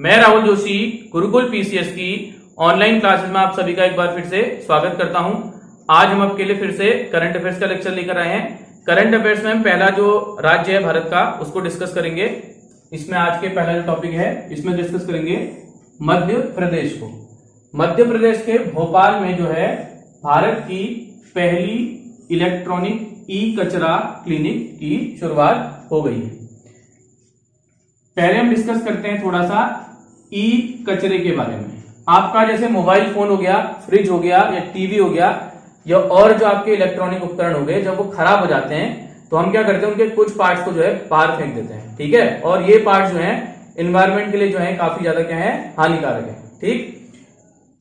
मैं राहुल जोशी गुरुकुल पीसीएस की online classes में आप सभी का एक बार फिर से स्वागत करता हूं। आज हम आपके लिए फिर से करंट अफेयर्स का लेक्चर लेकर आए हैं। करंट अफेयर्स में हम पहला जो राज्य है भारत का उसको डिस्कस करेंगे। इसमें आज के पहला जो टॉपिक है इसमें डिस्कस करेंगे मध्य प्रदेश को। मध्य प्रदेश के भोपाल में जो है भारत की पहली इलेक्ट्रॉनिक ई कचरा क्लिनिक की शुरुआत हो गई है। पहले हम डिस्कस करते हैं थोड़ा सा ई कचरे के बारे में। आपका जैसे मोबाइल फोन हो गया, फ्रिज हो गया या टीवी हो गया या और जो आपके इलेक्ट्रॉनिक उपकरण हो गए, जब वो खराब हो जाते हैं तो हम क्या करते हैं, उनके कुछ पार्ट्स को जो है बाहर फेंक देते हैं। ठीक है, और ये पार्ट्स जो है एनवायरमेंट के लिए जो है काफी ज्यादा क्या है, हानिकारक है। ठीक,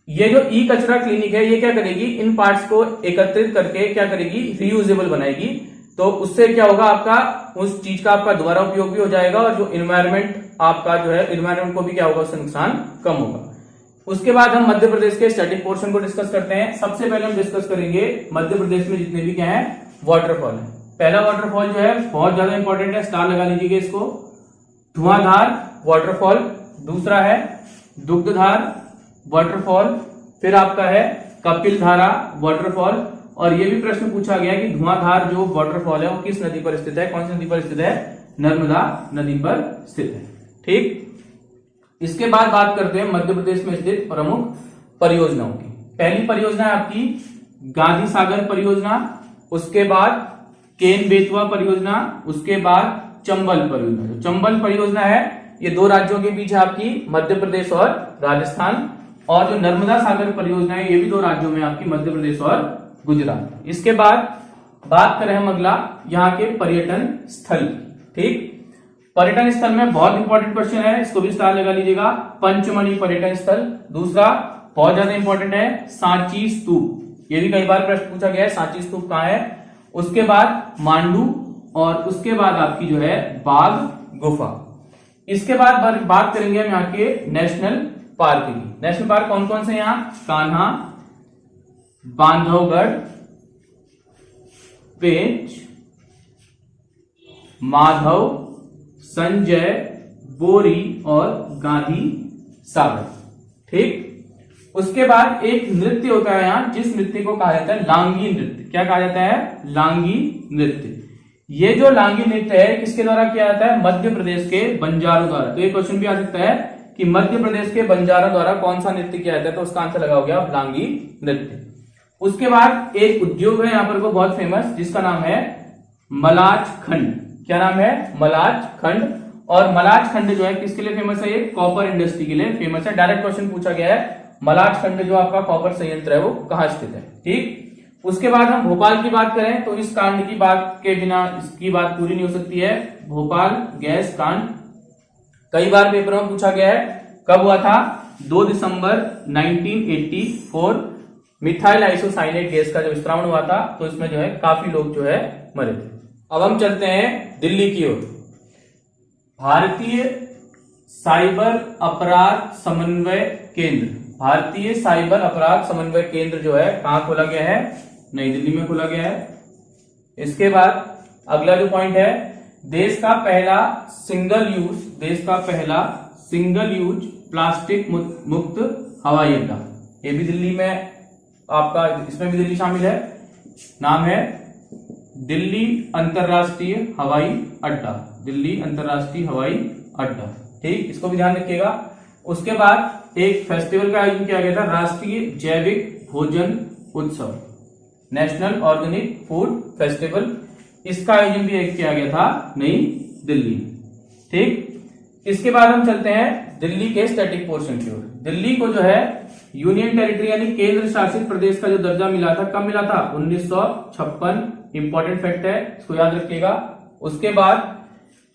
ये जो ई कचरा क्लिनिक है ये क्या करेगी, इन पार्ट्स को एकत्रित करके क्या करेगी, रीयूजेबल बनाएगी। तो उससे क्या होगा, आपका उस चीज का आपका दोबारा उपयोग भी हो जाएगा और जो इन्वायरमेंट आपका जो है इन्वायरमेंट को भी क्या होगा, उससे नुकसान कम होगा। उसके बाद हम मध्य प्रदेश के स्टैटिक पोर्शन को डिस्कस करते हैं। सबसे पहले हम डिस्कस करेंगे मध्य प्रदेश में जितने भी क्या है वाटरफॉल है। पहला वाटरफॉल जो है बहुत ज्यादा इंपॉर्टेंट है, स्टार लगा लीजिएगा इसको, धुआंधार वाटरफॉल। दूसरा है दुग्धधार वाटरफॉल, फिर आपका है कपिलधारा वाटरफॉल। और ये भी प्रश्न पूछा गया कि धुआंधार जो वाटरफॉल है वो किस नदी पर स्थित है, कौन सी नदी पर स्थित है, नर्मदा नदी पर स्थित है। ठीक, इसके बाद बात करते हैं मध्य प्रदेश में स्थित प्रमुख परियोजनाओं की। पहली परियोजना है आपकी गांधी सागर परियोजना, उसके बाद केन बेतवा परियोजना, उसके बाद चंबल परियोजना। जो चंबल परियोजना है ये दो राज्यों के बीच है आपकी, मध्य प्रदेश और राजस्थान। और जो नर्मदा सागर परियोजना है ये भी दो राज्यों में आपकी, मध्य प्रदेश और गुजरात। इसके बाद बात करें हम अगला यहाँ के पर्यटन स्थल। ठीक, पर्यटन स्थल में बहुत इंपॉर्टेंट क्वेश्चन है, इसको भी स्टार लगा लीजिएगा, पंचमढ़ी पर्यटन स्थल। दूसरा बहुत ज्यादा इंपॉर्टेंट है सांची स्तूप, ये भी कई बार प्रश्न पूछा गया है, सांची स्तूप कहाँ है। उसके बाद मांडू, और उसके बाद आपकी जो है बाघ गुफा। इसके बाद बात करेंगे हम यहाँ के नेशनल पार्क की। नेशनल पार्क कौन कौन से यहाँ, कान्हा, बांधवगढ़, पेंच, माधव, संजय, बोरी और गांधी सागर। ठीक, उसके बाद एक नृत्य होता है यहाँ, जिस नृत्य को कहा जाता है लांगी नृत्य। क्या कहा जाता है, लांगी नृत्य। ये जो लांगी नृत्य है किसके द्वारा किया जाता है, मध्य प्रदेश के बंजारों द्वारा। तो ये क्वेश्चन भी आ सकता है कि मध्य प्रदेश के बंजारों द्वारा कौन सा नृत्य किया जाता है, तो उसका आंसर लगा हो गया लांगी नृत्य। उसके बाद एक उद्योग है यहाँ पर को बहुत फेमस, जिसका नाम है मलाज खंड। क्या नाम है, मलाज खंड। और मलाज खंड जो है किसके लिए फेमस है, ये कॉपर इंडस्ट्री के लिए फेमस है। डायरेक्ट क्वेश्चन पूछा गया है मलाज खंड जो आपका कॉपर संयंत्र है वो कहाँ स्थित है। ठीक, उसके बाद हम भोपाल की बात करें तो इस कांड की बात के बिना इसकी बात पूरी नहीं हो सकती है। भोपाल गैस कांड कई बार पेपर में पूछा गया है, कब हुआ था, 2 दिसंबर 1984 मिथाइल आइसोसाइनेट गैस का जो विस्तारण हुआ था, तो इसमें जो है काफी लोग जो है मरे थे। अब हम चलते हैं दिल्ली की ओर। भारतीय साइबर अपराध समन्वय केंद्र, भारतीय साइबर अपराध समन्वय केंद्र जो है कहां खोला गया है, नई दिल्ली में खोला गया है। इसके बाद अगला जो पॉइंट है, देश का पहला सिंगल यूज प्लास्टिक मुक्त हवाई अड्डा, ये भी दिल्ली में आपका, इसमें भी दिल्ली शामिल है। नाम है दिल्ली अंतरराष्ट्रीय हवाई अड्डा, दिल्ली अंतरराष्ट्रीय हवाई अड्डा। ठीक, इसको भी ध्यान रखिएगा। उसके बाद एक फेस्टिवल का आयोजन किया गया था, राष्ट्रीय जैविक भोजन उत्सव, नेशनल ऑर्गेनिक फूड फेस्टिवल। इसका आयोजन भी किया गया था नई दिल्ली। ठीक, इसके बाद हम चलते हैं दिल्ली के स्टैटिक पोर्शन की ओर। दिल्ली को जो है यूनियन टेरिटरी यानी केंद्र शासित प्रदेश का जो दर्जा मिला था, कब मिला था, 1956। इंपॉर्टेंट फैक्ट है, इसको याद रखिएगा। उसके बाद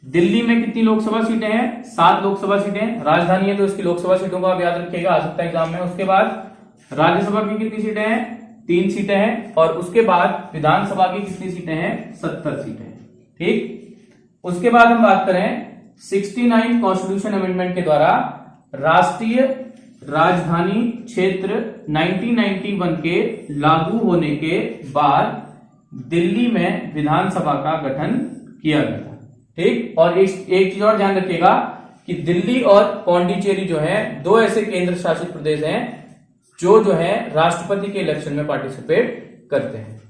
दिल्ली में कितनी लोकसभा सीटें हैं, 7 लोकसभा सीटें। राजधानी है तो इसकी लोकसभा सीटों को आप याद रखिएगा, आ सकता है एग्जाम में। उसके बाद राज्यसभा की कितनी सीटें हैं, 3 सीटें हैं। और उसके बाद विधानसभा की कितनी सीटें हैं, 70 सीटें हैं। ठीक, उसके बाद हम बात करें 69 कॉन्स्टिट्यूशन अमेंडमेंट के द्वारा राष्ट्रीय राजधानी क्षेत्र 1991 के लागू होने के बाद दिल्ली में विधानसभा का गठन किया गया था। ठीक, और एक चीज और ध्यान रखिएगा कि दिल्ली और पौंडीचेरी जो है दो ऐसे केंद्र शासित प्रदेश हैं जो है राष्ट्रपति के इलेक्शन में पार्टिसिपेट करते हैं।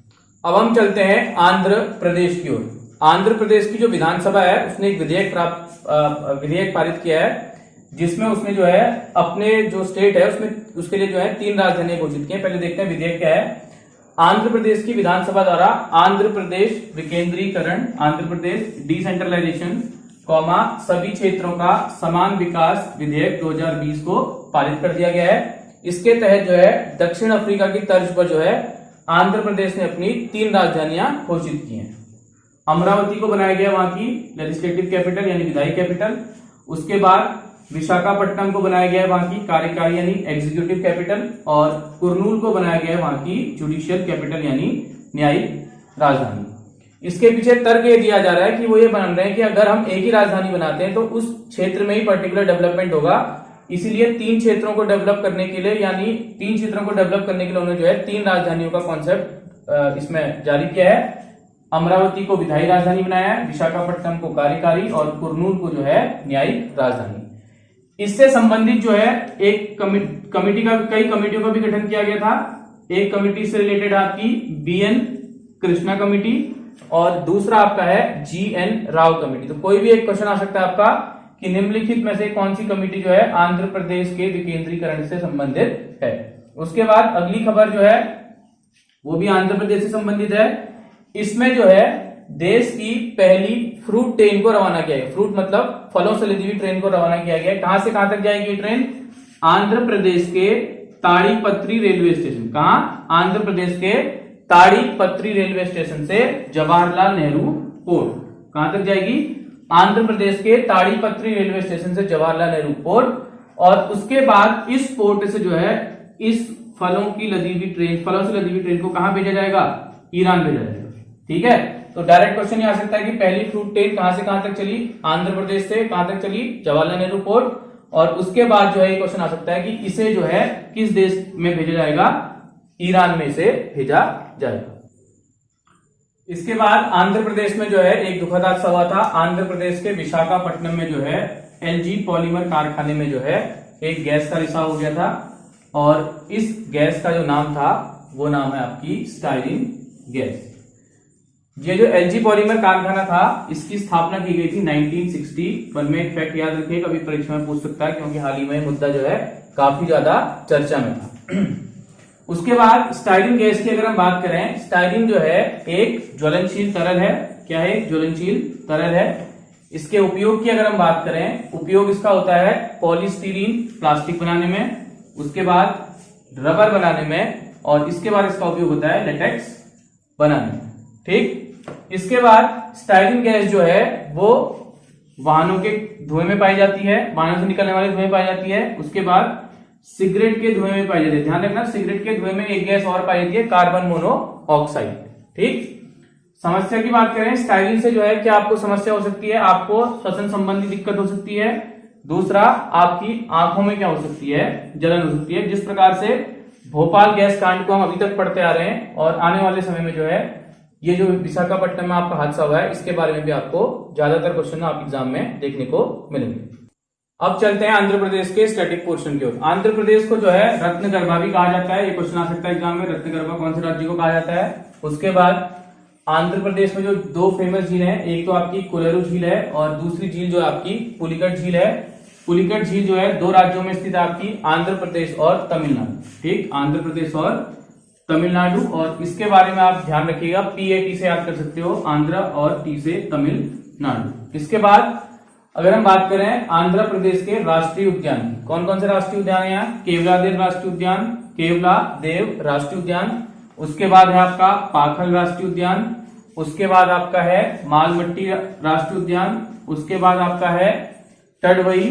अब हम चलते हैं आंध्र प्रदेश की ओर। आंध्र प्रदेश की जो विधानसभा है उसने एक विधेयक पारित किया है जिसमें उसने जो है अपने जो स्टेट है उसमें उसके लिए जो है 3 राजधानियां घोषित की हैं। पहले देखते हैं विधेयक क्या है। आंध्र प्रदेश की विधानसभा द्वारा आंध्र प्रदेश विकेंद्रीकरण, आंध्र प्रदेश डिसेंट्रलाइजेशन, सभी क्षेत्रों का समान विकास विधेयक 2020 को पारित कर दिया गया है। इसके तहत जो है दक्षिण अफ्रीका की तर्ज पर जो है आंध्र प्रदेश ने अपनी 3 राजधानियां घोषित की हैं। अमरावती को बनाया गया वहां की लेजिस्लेटिव कैपिटल यानी विधायी कैपिटल। उसके बाद विशाखापट्टनम को बनाया गया है वहां की कार्यकारी यानी एग्जीक्यूटिव कैपिटल, और कुर्नूल को बनाया गया है वहां की जुडिशियल कैपिटल यानी न्यायिक राजधानी। इसके पीछे तर्क ये दिया जा रहा है कि वो ये बन रहे हैं कि अगर हम एक ही राजधानी बनाते हैं तो उस क्षेत्र में ही पर्टिकुलर डेवलपमेंट होगा, इसीलिए 3 क्षेत्रों को डेवलप करने के लिए यानी 3 क्षेत्रों को डेवलप करने के लिए उन्होंने जो है 3 राजधानियों का कॉन्सेप्ट इसमें जारी किया है। अमरावती को विधायी राजधानी बनाया है, विशाखापट्टनम को कार्यकारी और कुर्नूल को जो है न्यायिक राजधानी। इससे संबंधित जो है एक कमेटी का कई कमेटियों का भी गठन किया गया था। एक कमेटी से रिलेटेड आपकी BN कृष्णा कमेटी और दूसरा आपका है GN राव कमेटी। तो कोई भी एक क्वेश्चन आ सकता है आपका कि निम्नलिखित में से कौन सी कमेटी जो है आंध्र प्रदेश के विकेंद्रीकरण से संबंधित है। उसके बाद अगली खबर जो है वो भी आंध्र प्रदेश से संबंधित है। इसमें जो है देश की पहली फ्रूट ट्रेन को रवाना किया गया। फ्रूट मतलब फलों से लदी हुई ट्रेन को रवाना किया गया। कहां से कहां तक जाएगी ट्रेन? आंध्र प्रदेश के ताड़ीपत्री रेलवे स्टेशन। कहां? आंध्र प्रदेश के ताड़ीपत्री रेलवे स्टेशन से जवाहरलाल नेहरू पोर्ट। कहां तक जाएगी? आंध्र प्रदेश के ताड़ीपत्री रेलवे स्टेशन से जवाहरलाल नेहरू पोर्ट। और उसके बाद इस पोर्ट से जो है इस फलों से लदी हुई ट्रेन को कहां भेजा जाएगा? ईरान भेजा जाएगा। ठीक है, तो डायरेक्ट क्वेश्चन ये आ सकता है कि पहली फ्रूट ट्रेन कहां से कहां तक चली? आंध्र प्रदेश से कहां तक चली? जवाहरलाल नेहरू पोर्ट। और उसके बाद जो है क्वेश्चन आ सकता है कि इसे जो है किस देश में भेजा जाएगा? ईरान में इसे भेजा जाएगा। इसके बाद आंध्र प्रदेश में जो है एक दुखद हादसा हुआ था। आंध्र प्रदेश के विशाखापट्टनम में जो है LG पॉलीमर कारखाने में जो है एक गैस का रिसाव हो गया था, और इस गैस का जो नाम था वो नाम है आपकी स्टाइरिन गैस। ये जो LG पॉलीमर कारखाना था इसकी स्थापना की गई थी 1961 में। एक फैक्ट याद रखिए, कभी परीक्षा में पूछ सकता है क्योंकि हाल ही में मुद्दा जो है काफी ज्यादा चर्चा में था। उसके बाद स्टाइरिन गैस की अगर हम बात करें, स्टाइरिन जो है एक ज्वलनशील तरल है। क्या है? ज्वलनशील तरल है। इसके उपयोग की अगर हम बात करें, उपयोग इसका होता है पॉलीस्टीरीन प्लास्टिक बनाने में, उसके बाद रबर बनाने में, और इसके बाद इसका उपयोग होता है लेटेक्स बनाने में। ठीक, इसके बाद स्टाइरिन गैस जो है वो वाहनों के धुएं में पाई जाती है, वाहनों से निकलने वाले धुएं में पाई जाती है। उसके बाद सिगरेट के धुएं में पाई जाती है। ध्यान रखना, सिगरेट के धुएं में एक गैस और पाई जाती है, कार्बन मोनोऑक्साइड। ठीक, समस्या की बात करें, स्टाइरिन से जो है क्या आपको समस्या हो सकती है? आपको श्वसन संबंधी दिक्कत हो सकती है। दूसरा, आपकी आंखों में क्या हो सकती है? जलन हो सकती है। जिस प्रकार से भोपाल गैस कांड को हम अभी तक पढ़ते आ रहे हैं, और आने वाले समय में जो है ये जो विशाखापट्टनम में आपका हादसा हुआ है इसके बारे में भी आपको ज्यादातर क्वेश्चन आप एग्जाम में देखने को मिलेंगे। अब चलते हैं आंध्र प्रदेश के स्टैटिक पोर्शन की ओर। आंध्र प्रदेश को जो है रत्नगर्भा भी कहा जाता है। ये क्वेश्चन आ सकता है एग्जाम में, रत्नगर्भा कौन से राज्य को कहा जाता है। उसके बाद आंध्र प्रदेश में जो 2 फेमस झील है, एक तो आपकी कोलेरू झील है और दूसरी झील जो आपकी पुलिकट झील है। पुलिकट झील जो है 2 राज्यों में स्थित है आपकी, आंध्र प्रदेश और तमिलनाडु। ठीक, आंध्र प्रदेश और तमिलनाडु। और इसके बारे में आप ध्यान रखिएगा, PAT से याद कर सकते हो, आंध्र, और T से तमिलनाडु। इसके बाद अगर हम बात करें आंध्र प्रदेश के राष्ट्रीय उद्यान, कौन कौन से राष्ट्रीय उद्यान है यहाँ? केवलादेव राष्ट्रीय उद्यान, केवलादेव राष्ट्रीय उद्यान। उसके बाद है आपका पाखल राष्ट्रीय उद्यान। उसके बाद आपका है मालमट्टी राष्ट्रीय उद्यान। उसके बाद आपका है टडवई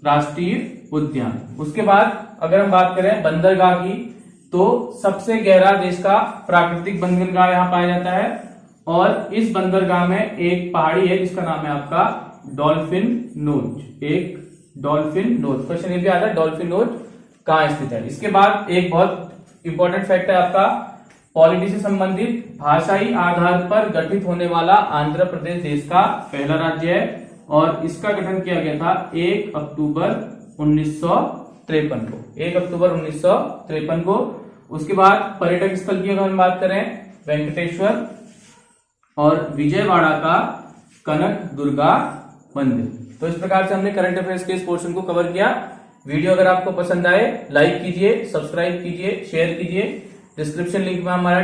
राष्ट्रीय उद्यान। उसके बाद अगर हम बात करें बंदरगाह की, तो सबसे गहरा देश का प्राकृतिक बंदरगाह यहाँ पाया जाता है, और इस बंदरगाह में एक पहाड़ी है जिसका नाम है आपका डॉल्फिन नोच। एक डॉल्फिन नोच, क्वेश्चन ये भी आता है डॉल्फिन नोच कहाँ स्थित है। इसके बाद एक बहुत इंपॉर्टेंट फैक्ट है आपका पॉलिटी से संबंधित, भाषाई आधार पर गठित होने वाला आंध्र प्रदेश देश का पहला राज्य है। और इसका गठन किया गया था 1 अक्टूबर 1953 को, 1 अक्टूबर 1953 को। उसके बाद पर्यटक स्थल की अगर हम बात करें, वेंकटेश्वर और विजयवाड़ा का कनक दुर्गा मंदिर। तो इस प्रकार से हमने करंट अफेयर्स के इस पोर्शन को कवर किया। वीडियो अगर आपको पसंद आए लाइक कीजिए, सब्सक्राइब कीजिए, शेयर कीजिए। डिस्क्रिप्शन लिंक में हमारा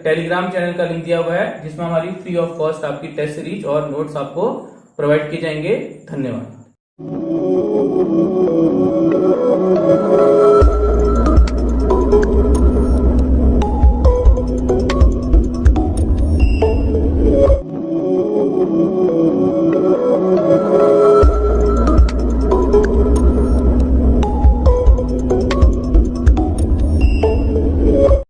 टेलीग्राम चैनल का लिंक दिया हुआ है, जिसमें हमारी फ्री ऑफ कॉस्ट आपकी टेस्ट सीरीज और नोट्स आपको प्रोवाइड किए जाएंगे। धन्यवाद।